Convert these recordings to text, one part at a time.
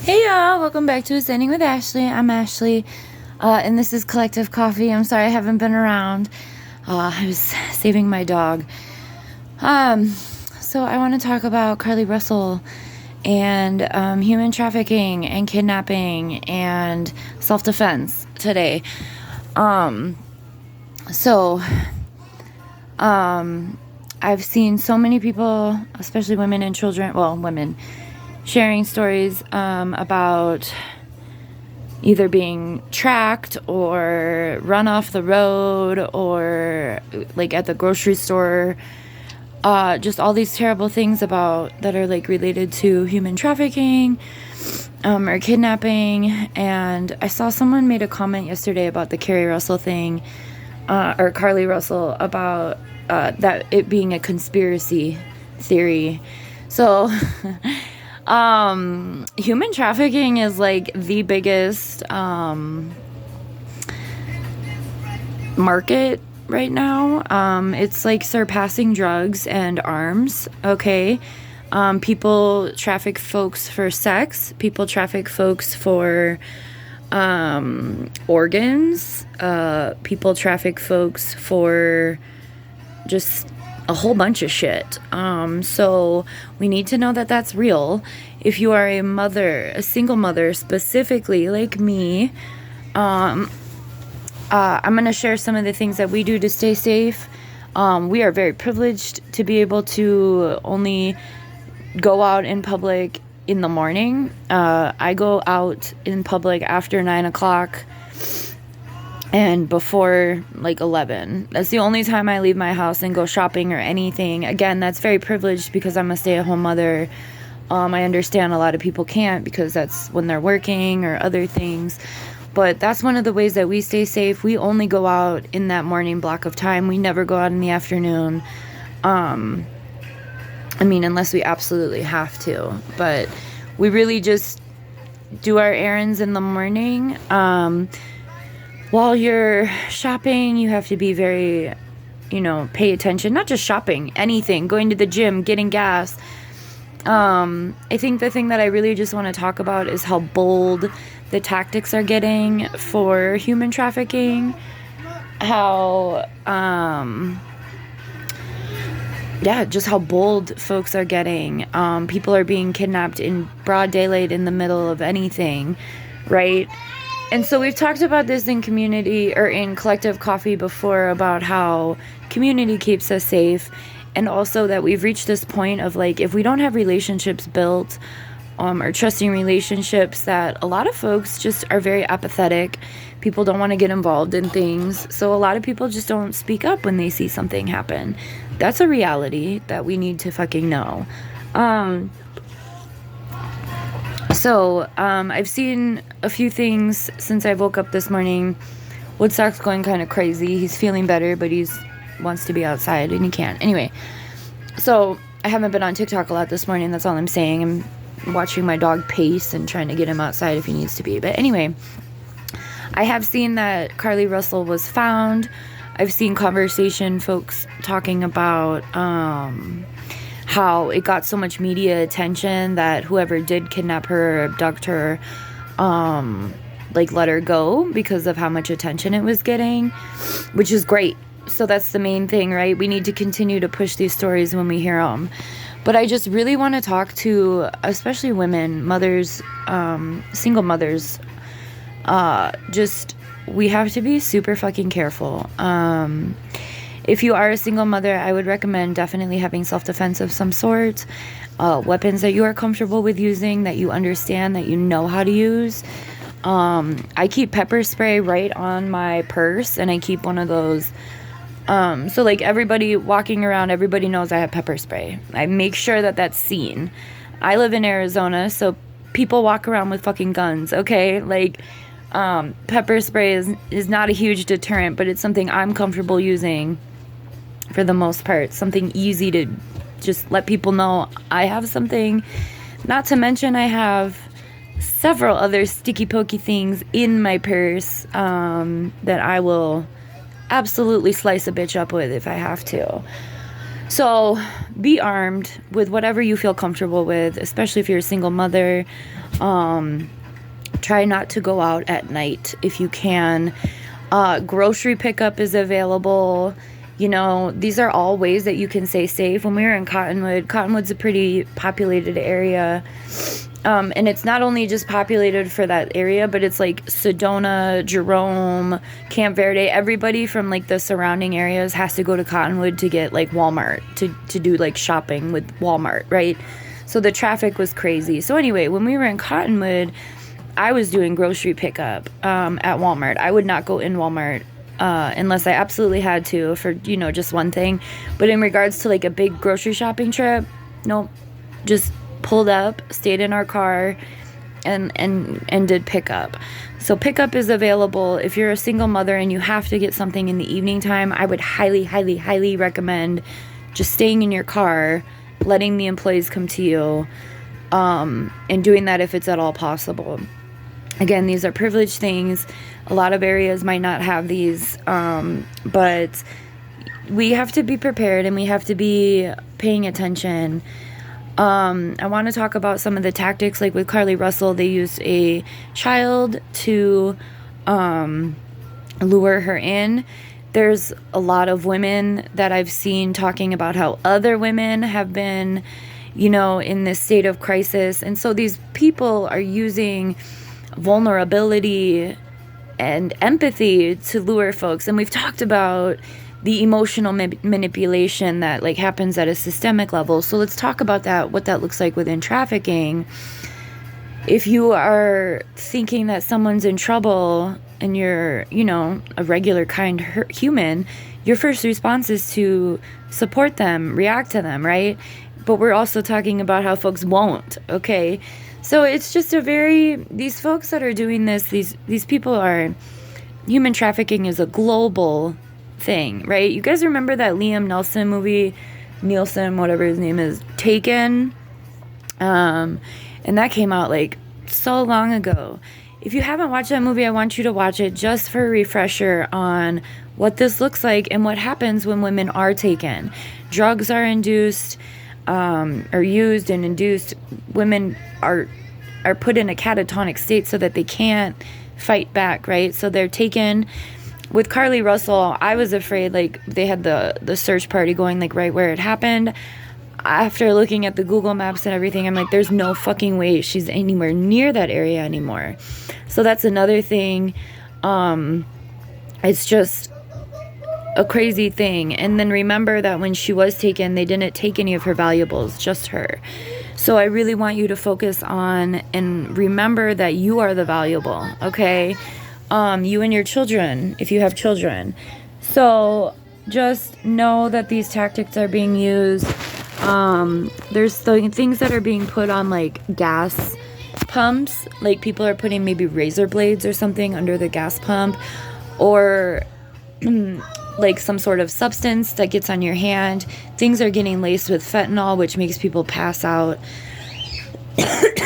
Hey y'all, welcome back to Ascending with Ashley. I'm Ashley, and this is Collective Coffee. I'm sorry I haven't been around. I was saving my dog. So I want to talk about Carlee Russell and human trafficking and kidnapping and self-defense today. I've seen so many people, especially women and children, women, sharing stories about either being tracked or run off the road or like at the grocery store. Just all these terrible things that are like related to human trafficking or kidnapping. And I saw someone made a comment yesterday about the Carrie Russell thing, or Carlee Russell, about that it being a conspiracy theory. So human trafficking is like the biggest market right now. It's like surpassing drugs and arms. Okay. People traffic folks for sex. People traffic folks for organs. People traffic folks for just a whole bunch of shit. So we need to know that that's real. If you are a mother, a single mother specifically like me, I'm going to share some of the things that we do to stay safe. We are very privileged to be able to only go out in public in the morning. I go out in public after 9 o'clock and before like 11. That's the only time I leave my house and go shopping or anything. Again, that's very privileged because I'm a stay-at-home mother. I understand a lot of people can't because that's when they're working or other things. But that's one of the ways that we stay safe. We only go out in that morning block of time. We never go out in the afternoon. Unless we absolutely have to. But we really just do our errands in the morning. While you're shopping, you have to be very, pay attention. Not just shopping, anything. Going to the gym, getting gas. I think the thing that I really just want to talk about is how bold the tactics are getting for human trafficking. How, just how bold folks are getting. People are being kidnapped in broad daylight in the middle of anything, right? And so we've talked about this in community or in Collective Coffee before about how community keeps us safe, and also that we've reached this point of like, if we don't have relationships built or trusting relationships, that a lot of folks just are very apathetic. People don't want to get involved in things. So a lot of people just don't speak up when they see something happen. That's a reality that we need to fucking know. I've seen a few things since I woke up this morning. Woodstock's going kind of crazy. He's feeling better, but wants to be outside and he can't. Anyway, so I haven't been on TikTok a lot this morning. That's all I'm saying. I'm watching my dog pace and trying to get him outside if he needs to be. But anyway, I have seen that Carlee Russell was found. I've seen conversation folks talking about how it got so much media attention that whoever did kidnap her or abduct her, let her go because of how much attention it was getting, which is great. So that's the main thing, right? We need to continue to push these stories when we hear them. But I just really want to talk to, especially women, mothers, single mothers. We have to be super fucking careful. If you are a single mother, I would recommend definitely having self-defense of some sort. Weapons that you are comfortable with using, that you understand, that you know how to use. I keep pepper spray right on my purse, and I keep one of those. So like everybody walking around, everybody knows I have pepper spray. I make sure that that's seen. I live in Arizona, so people walk around with fucking guns, okay? Like, pepper spray is not a huge deterrent, but it's something I'm comfortable using for the most part. Something easy to just let people know I have something. Not to mention I have several other sticky pokey things in my purse that I will absolutely slice a bitch up with if I have to. So be armed with whatever you feel comfortable with, especially if you're a single mother. Try not to go out at night if you can. Grocery pickup is available. You know, these are all ways that you can stay safe. When we were in Cottonwood's a pretty populated area. And it's not only just populated for that area, but it's like Sedona, Jerome, Camp Verde. Everybody from like the surrounding areas has to go to Cottonwood to get like Walmart, to do like shopping with Walmart, right? So the traffic was crazy. So anyway, when we were in Cottonwood, I was doing grocery pickup at Walmart. I would not go in Walmart unless I absolutely had to for, you know, just one thing. But in regards to like a big grocery shopping trip, nope. Just pulled up, stayed in our car, and did pickup. So pickup is available. If you're a single mother and you have to get something in the evening time, I would highly, highly, highly recommend just staying in your car, letting the employees come to you, and doing that if it's at all possible. Again, these are privileged things. A lot of areas might not have these, but we have to be prepared and we have to be paying attention. I want to talk about some of the tactics. Like with Carlee Russell, they used a child to lure her in. There's a lot of women that I've seen talking about how other women have been, you know, in this state of crisis. And so these people are using vulnerability and empathy to lure folks. And we've talked about the emotional manipulation that like happens at a systemic level. So let's talk about that, what that looks like within trafficking. If you are thinking that someone's in trouble and you're, you know, a regular kind human, your first response is to support them, react to them, right? But we're also talking about how folks won't, okay? So it's just these folks that are doing this, these people are, human trafficking is a global thing, right? You guys remember that Liam Neeson movie, whatever his name is, Taken? And that came out like so long ago. If you haven't watched that movie, I want you to watch it just for a refresher on what this looks like and what happens when women are taken. Drugs are induced, are used and induced. Women are put in a catatonic state so that they can't fight back, right? So they're taken. With Carlee Russell, I was afraid, like, they had the search party going, like, right where it happened. After looking at the Google Maps and everything, I'm like, there's no fucking way she's anywhere near that area anymore. So that's another thing. It's just a crazy thing. And then remember that when she was taken, they didn't take any of her valuables, just her. So I really want you to focus on and remember that you are the valuable, okay? You and your children, if you have children. So just know that these tactics are being used. There's things that are being put on like gas pumps, like people are putting maybe razor blades or something under the gas pump, or like some sort of substance that gets on your hand. Things are getting laced with fentanyl, which makes people pass out.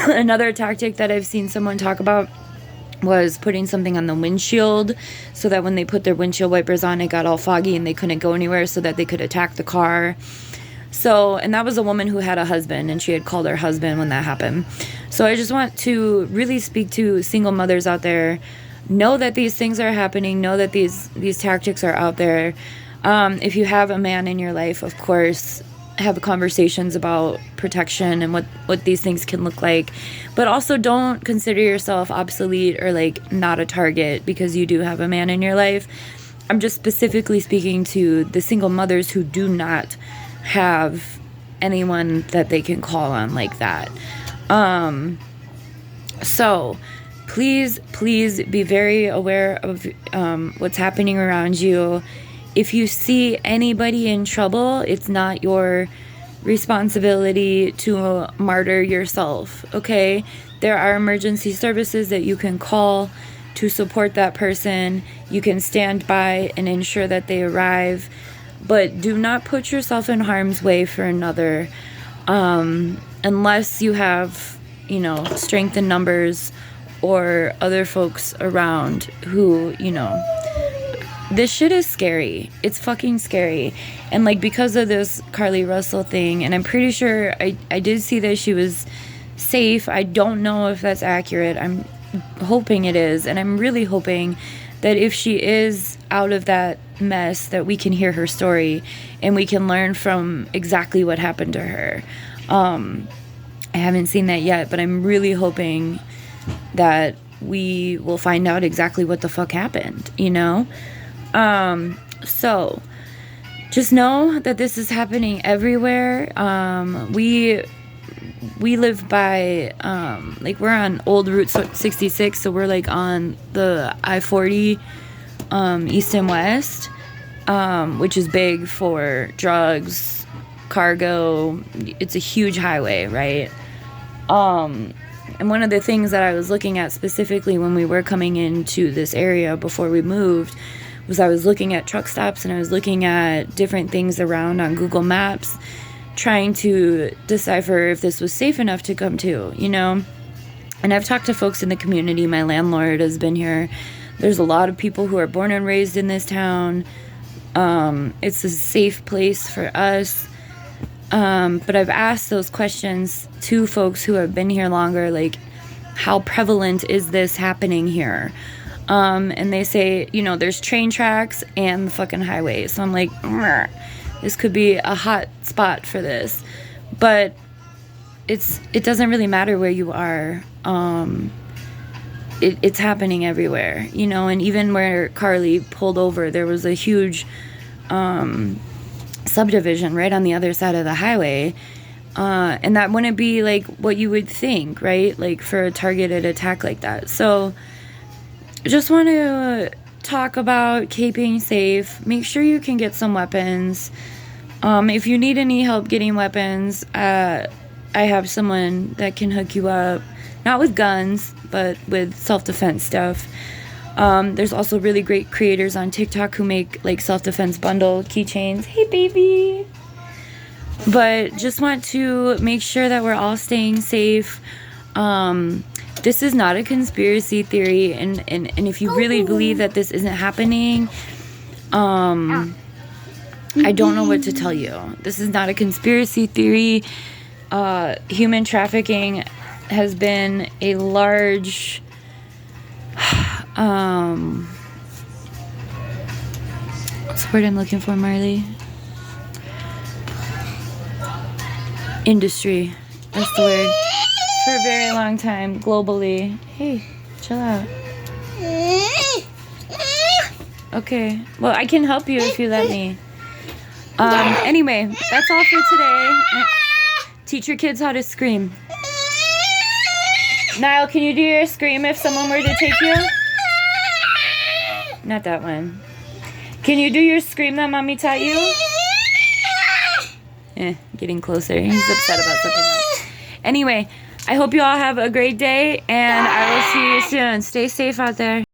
Another tactic that I've seen someone talk about was putting something on the windshield so that when they put their windshield wipers on, it got all foggy and they couldn't go anywhere so that they could attack the car. So, and that was a woman who had a husband, and she had called her husband when that happened. So I just want to really speak to single mothers out there. Know that these things are happening. Know that these tactics are out there. If you have a man in your life, of course, have conversations about protection and what these things can look like. But also don't consider yourself obsolete or like not a target because you do have a man in your life. I'm just specifically speaking to the single mothers who do not have anyone that they can call on like that. So please be very aware of what's happening around you. If you see anybody in trouble, it's not your responsibility to martyr yourself, okay? There are emergency services that you can call to support that person. You can stand by and ensure that they arrive, but do not put yourself in harm's way for another, unless you have, you know, strength in numbers or other folks around who, you know. This shit is scary. It's fucking scary. And like because of this Carlee Russell thing, and I'm pretty sure I did see that she was safe. I don't know if that's accurate. I'm hoping it is, and I'm really hoping that if she is out of that mess, that we can hear her story and we can learn from exactly what happened to her. I haven't seen that yet, but I'm really hoping that we will find out exactly what the fuck happened, you know? So just know that this is happening everywhere. We live by, like, we're on old Route 66, so we're, like, on the I-40, east and west, which is big for drugs, cargo. It's a huge highway, right? And one of the things that I was looking at specifically when we were coming into this area before we moved was I was looking at truck stops and I was looking at different things around on Google Maps, trying to decipher if this was safe enough to come to, you know? And I've talked to folks in the community. My landlord has been here. There's a lot of people who are born and raised in this town. It's a safe place for us. But I've asked those questions to folks who have been here longer, like, how prevalent is this happening here? And they say, you know, there's train tracks and the fucking highway. So I'm like, this could be a hot spot for this. But it doesn't really matter where you are. It's happening everywhere, you know, and even where Carly pulled over, there was a huge subdivision right on the other side of the highway. And that wouldn't be like what you would think, right? Like for a targeted attack like that. So just want to talk about keeping safe. Make sure you can get some weapons. If you need any help getting weapons, I have someone that can hook you up, not with guns, but with self-defense stuff. There's also really great creators on TikTok who make like self-defense bundle keychains. Hey, baby. But just want to make sure that we're all staying safe. This is not a conspiracy theory, and if you really believe that this isn't happening, I don't know what to tell you. This is not a conspiracy theory. Human trafficking has been a large what's the word I'm looking for, Marley? Industry. That's the word. For a very long time, globally. Hey, chill out. Okay. Well, I can help you if you let me. Anyway, that's all for today. Teach your kids how to scream. Niall, can you do your scream if someone were to take you? Not that one. Can you do your scream that mommy taught you? Getting closer. He's upset about something else. Anyway, I hope you all have a great day, and I will see you soon. Stay safe out there.